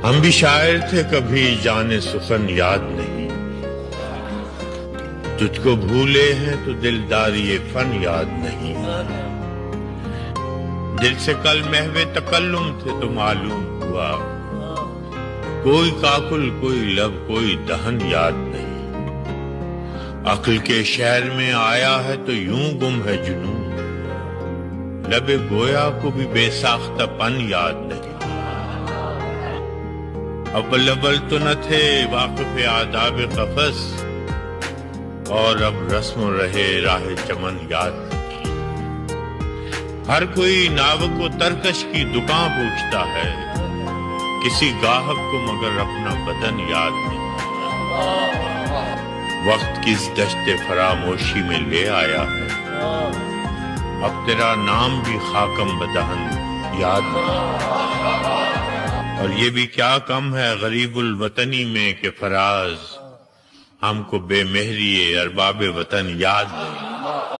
ہم بھی شاعر تھے کبھی جانے سخن یاد نہیں، تجھ کو بھولے ہیں تو دلداری فن یاد نہیں۔ دل سے کل محو تکلم تھے تو معلوم ہوا، کوئی کاکل کوئی لب کوئی دہن یاد نہیں۔ عقل کے شہر میں آیا ہے تو یوں گم ہے جنون، لب گویا کو بھی بے ساختہ پن یاد نہیں۔ اول اول تو نہ تھے واقف آداب قفس، اور اب رسم رہے راہ چمن یاد نہیں۔ ہر کوئی ناوک و ترکش کی دکان پوچھتا ہے، کسی گاہک کو مگر اپنا بدن یاد نہیں۔ وقت کس دشت فراموشی میں لے آیا ہے، اب تیرا نام بھی خاکم بدہن یاد نہیں۔ اور یہ بھی کیا کم ہے غریب الوطنی میں کہ فراز ہم کو بے مہری ارباب وطن یاد نہیں۔